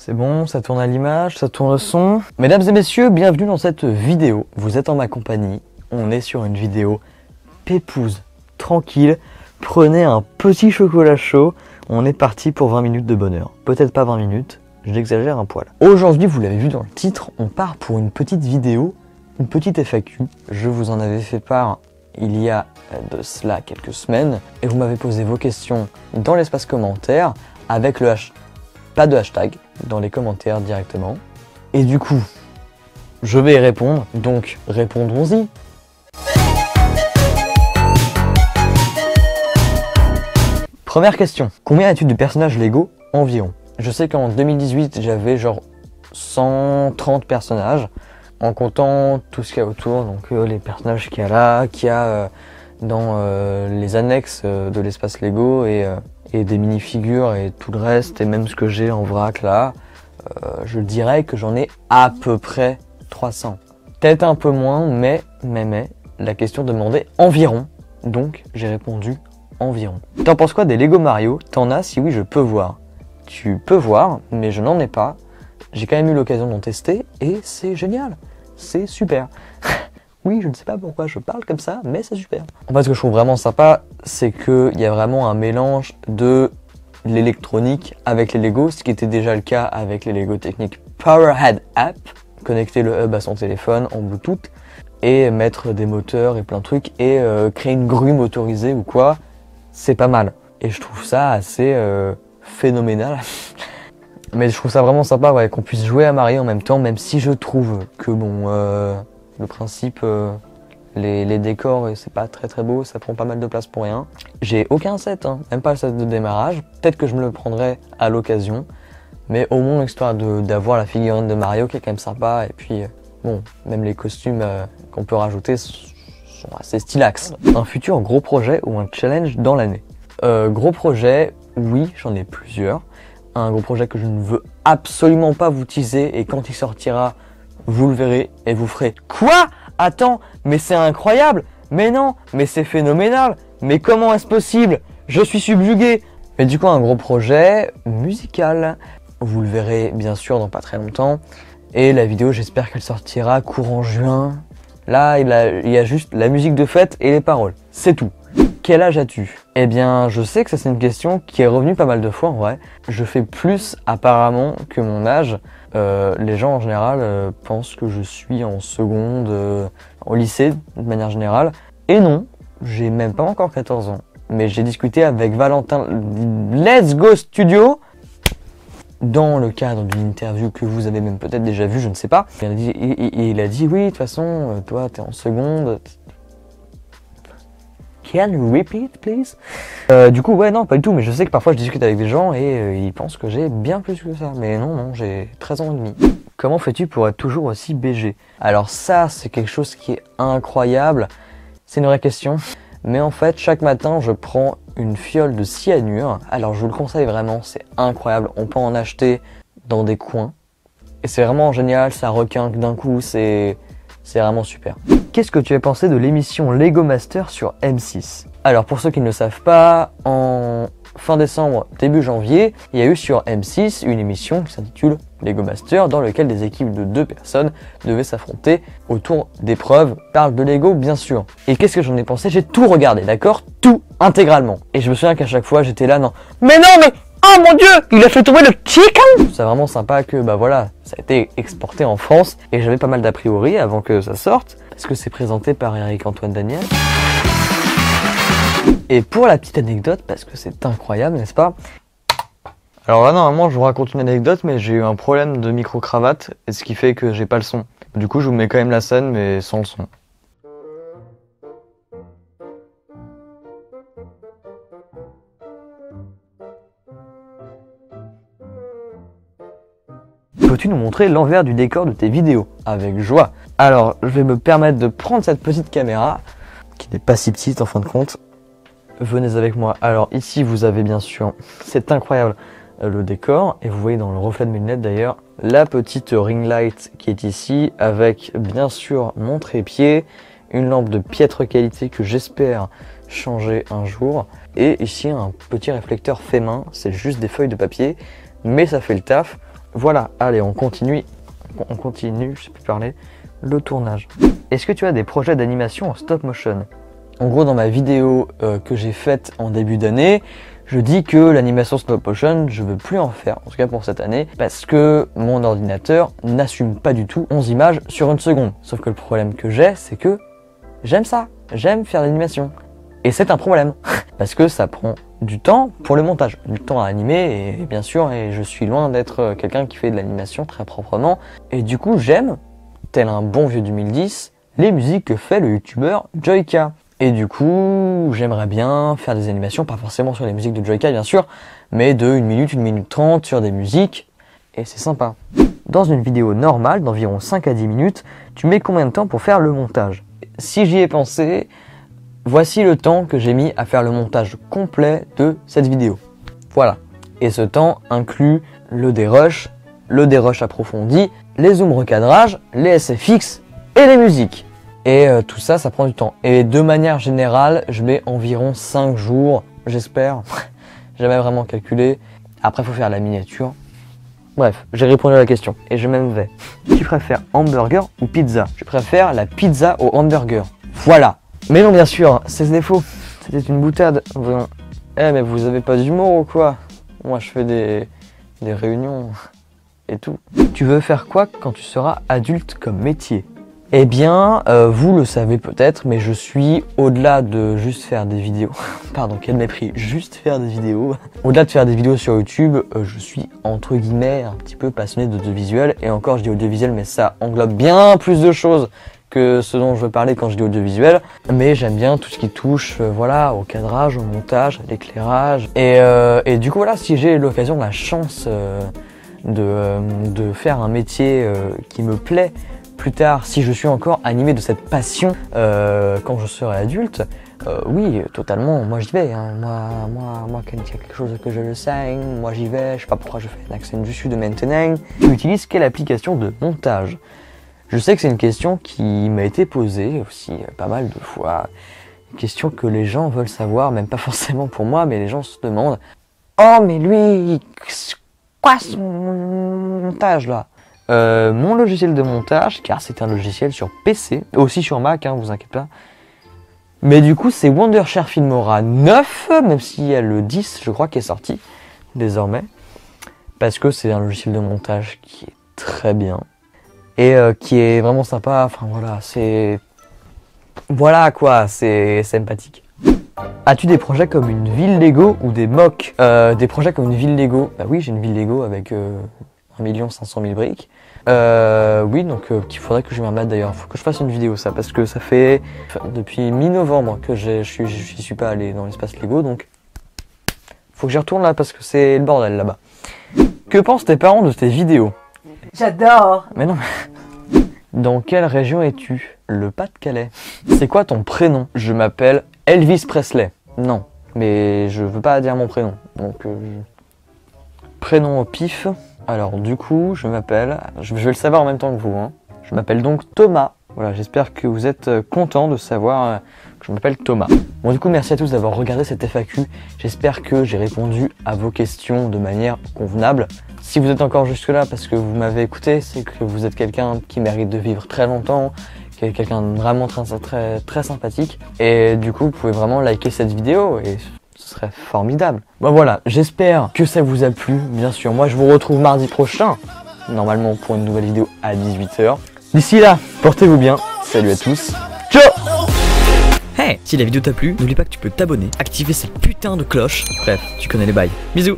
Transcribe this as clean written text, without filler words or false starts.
C'est bon, ça tourne à l'image, ça tourne au son. Mesdames et messieurs, bienvenue dans cette vidéo. Vous êtes en ma compagnie. On est sur une vidéo pépouse, tranquille. Prenez un petit chocolat chaud. On est parti pour 20 minutes de bonheur. Peut-être pas 20 minutes, j'exagère un poil. Aujourd'hui, vous l'avez vu dans le titre, on part pour une petite vidéo, une petite FAQ. Je vous en avais fait part il y a de cela quelques semaines. Et vous m'avez posé vos questions dans l'espace commentaire avec le pas de hashtag, dans les commentaires directement. Et du coup, je vais y répondre, donc répondons-y. Première question, combien as-tu de personnages Lego environ? Je sais qu'en 2018, j'avais genre 130 personnages, en comptant tout ce qu'il y a autour, donc les personnages qu'il y a là, qu'il y a dans les annexes de l'espace Lego et des mini-figures et tout le reste, et même ce que j'ai en vrac là, je dirais que j'en ai à peu près 300. Peut-être un peu moins, mais la question demandait environ, donc j'ai répondu environ. T'en penses quoi des Lego Mario? T'en as? Si oui, je peux voir. Tu peux voir, mais je n'en ai pas. J'ai quand même eu l'occasion d'en tester et c'est génial. C'est super. Oui, je ne sais pas pourquoi je parle comme ça, mais c'est super. En fait, ce que je trouve vraiment sympa, c'est qu'il y a vraiment un mélange de l'électronique avec les Lego, ce qui était déjà le cas avec les Lego Technic Powerhead App, connecter le hub à son téléphone en Bluetooth et mettre des moteurs et plein de trucs et créer une grue motorisée ou quoi, c'est pas mal. Et je trouve ça assez phénoménal. Mais je trouve ça vraiment sympa, ouais, qu'on puisse jouer à Mario en même temps, même si je trouve que bon, le principe, les décors, c'est pas très beau, ça prend pas mal de place pour rien. J'ai aucun set, hein, même pas le set de démarrage. Peut-être que je me le prendrai à l'occasion, mais au moins l'histoire d'avoir la figurine de Mario qui est quand même sympa. Et puis, bon, même les costumes qu'on peut rajouter sont assez stylax. Un futur gros projet ou un challenge dans l'année? Gros projet, oui, j'en ai plusieurs. Un gros projet que je ne veux absolument pas vous teaser et quand il sortira, vous le verrez et vous ferez « Quoi? Attends, mais c'est incroyable! Mais non, mais c'est phénoménal! Mais comment est-ce possible? Je suis subjugué !» Mais du coup, un gros projet musical. Vous le verrez bien sûr dans pas très longtemps. Et la vidéo, j'espère qu'elle sortira courant juin. Là, il y a juste la musique de fête et les paroles. C'est tout. Quel âge as-tu? Eh bien, je sais que ça c'est une question qui est revenue pas mal de fois en vrai. Je fais plus apparemment que mon âge. Les gens en général pensent que je suis en seconde, au lycée de manière générale. Et non, j'ai même pas encore 14 ans. Mais j'ai discuté avec Valentin Let's Go Studio dans le cadre d'une interview que vous avez même peut-être déjà vue, je ne sais pas. Il a dit oui, de toute façon, toi t'es en seconde. Can you repeat, please? Du coup, ouais, non, pas du tout, mais je sais que parfois je discute avec des gens et ils pensent que j'ai bien plus que ça. Mais non, j'ai 13 ans et demi. Comment fais-tu pour être toujours aussi BG? Alors ça, c'est quelque chose qui est incroyable. C'est une vraie question. Mais en fait, chaque matin, je prends une fiole de cyanure. Alors je vous le conseille vraiment, c'est incroyable. On peut en acheter dans des coins. Et c'est vraiment génial, ça requinque d'un coup, c'est vraiment super. Qu'est-ce que tu as pensé de l'émission Lego Master sur M6? Alors pour ceux qui ne le savent pas, en fin décembre, début janvier, il y a eu sur M6 une émission qui s'intitule Lego Master dans laquelle des équipes de 2 personnes devaient s'affronter autour d'épreuves. Parle de Lego bien sûr. Et qu'est-ce que j'en ai pensé? J'ai tout regardé, d'accord? Tout, intégralement. Et je me souviens qu'à chaque fois j'étais là, non. Mais non mais oh mon dieu, il a fait tomber le chicken! C'est vraiment sympa que bah voilà, ça a été exporté en France et j'avais pas mal d'a priori avant que ça sorte. Parce que c'est présenté par Eric-Antoine Daniel. Et pour la petite anecdote, parce que c'est incroyable, n'est-ce pas? Alors là, normalement, je vous raconte une anecdote, mais j'ai eu un problème de micro-cravate, et ce qui fait que j'ai pas le son. Du coup, je vous mets quand même la scène, mais sans le son. Peux-tu nous montrer l'envers du décor de tes vidéos? Avec joie. Alors, je vais me permettre de prendre cette petite caméra, qui n'est pas si petite en fin de compte. Venez avec moi. Alors ici, vous avez bien sûr, c'est incroyable, le décor. Et vous voyez dans le reflet de mes lunettes d'ailleurs, la petite ring light qui est ici, avec bien sûr mon trépied, une lampe de piètre qualité que j'espère changer un jour. Et ici, un petit réflecteur fait main, c'est juste des feuilles de papier, mais ça fait le taf. voilà, allez, on continue, je sais plus parler, le tournage. Est-ce que tu as des projets d'animation en stop motion? En gros, dans ma vidéo que j'ai faite en début d'année, je dis que l'animation stop motion, je veux plus en faire, en tout cas pour cette année, parce que mon ordinateur n'assume pas du tout 11 images sur une seconde. Sauf que le problème que j'ai, c'est que j'aime ça, j'aime faire l'animation. Et c'est un problème, parce que ça prend du temps pour le montage, du temps à animer, et bien sûr, et je suis loin d'être quelqu'un qui fait de l'animation très proprement. Et du coup, j'aime, tel un bon vieux 2010, les musiques que fait le youtubeur Joyka. Et du coup, j'aimerais bien faire des animations, pas forcément sur les musiques de Joyka bien sûr, mais de 1 minute, 1 minute 30 sur des musiques, et c'est sympa. Dans une vidéo normale d'environ 5 à 10 minutes, tu mets combien de temps pour faire le montage? Si j'y ai pensé, voici le temps que j'ai mis à faire le montage complet de cette vidéo. Voilà. Et ce temps inclut le dérush approfondi, les zooms recadrage, les SFX et les musiques. Et tout ça, ça prend du temps. Et de manière générale, je mets environ 5 jours, j'espère. J'ai jamais vraiment calculé. Après, il faut faire la miniature. Bref, j'ai répondu à la question. Et je m'en vais. Tu préfères hamburger ou pizza? Je préfère la pizza au hamburger. Voilà. Mais non, bien sûr, c'est faux. C'était une boutade. Eh, mais vous avez pas d'humour ou quoi? Moi, je fais des réunions et tout. Tu veux faire quoi quand tu seras adulte comme métier? Eh bien, vous le savez peut-être, mais je suis au-delà de juste faire des vidéos. Pardon, quel mépris, juste faire des vidéos. Au-delà de faire des vidéos sur YouTube, je suis entre guillemets un petit peu passionné d'audiovisuel. Et encore, je dis audiovisuel, mais ça englobe bien plus de choses que ce dont je veux parler quand je dis audiovisuel. Mais j'aime bien tout ce qui touche voilà, au cadrage, au montage, à l'éclairage. Et du coup, voilà, si j'ai l'occasion, la chance de faire un métier qui me plaît, plus tard, si je suis encore animé de cette passion quand je serai adulte, oui, totalement, moi j'y vais. Hein. Moi, quand il y a quelque chose que je le sais, moi j'y vais. Je sais pas pourquoi je fais un accent du sud de maintenant. Tu utilises quelle application de montage? Je sais que c'est une question qui m'a été posée aussi pas mal de fois. Une question que les gens veulent savoir, même pas forcément pour moi, mais les gens se demandent « Oh, mais lui, quoi son montage là ?» Mon logiciel de montage, car c'est un logiciel sur PC, aussi sur Mac, hein, vous inquiétez pas. Mais du coup, c'est Wondershare Filmora 9, même s'il y a le 10, je crois, qui est sorti désormais. Parce que c'est un logiciel de montage qui est très bien. Et qui est vraiment sympa, enfin voilà, c'est... Voilà quoi, c'est sympathique. As-tu des projets comme une ville Lego ou des mocks? Des projets comme une ville Lego, bah oui, j'ai une ville Lego avec 1 500 000 briques. Oui, donc qu'il faudrait que je m'y remette d'ailleurs. Il faut que je fasse une vidéo ça, parce que ça fait depuis mi-novembre que je suis pas allé dans l'espace Lego, donc faut que j'y retourne là parce que c'est le bordel là-bas. Que pensent tes parents de tes vidéos? J'adore. Mais non. Dans quelle région es-tu? Le Pas-de-Calais. C'est quoi ton prénom? Je m'appelle Elvis Presley. Non, mais je veux pas dire mon prénom. Donc prénom au pif. Alors du coup, je m'appelle, je vais le savoir en même temps que vous, hein. Je m'appelle donc Thomas. Voilà, j'espère que vous êtes contents de savoir que je m'appelle Thomas. Bon du coup, merci à tous d'avoir regardé cette FAQ. J'espère que j'ai répondu à vos questions de manière convenable. Si vous êtes encore jusque là parce que vous m'avez écouté, c'est que vous êtes quelqu'un qui mérite de vivre très longtemps, qui est quelqu'un de vraiment très sympathique. Et du coup, vous pouvez vraiment liker cette vidéo et ce serait formidable. Bon voilà, j'espère que ça vous a plu. Bien sûr, moi je vous retrouve mardi prochain, normalement pour une nouvelle vidéo à 18 h. D'ici là, portez-vous bien. Salut à tous. Ciao! Hey, si la vidéo t'a plu, n'oublie pas que tu peux t'abonner, activer cette putain de cloche. Bref, tu connais les bails. Bisous!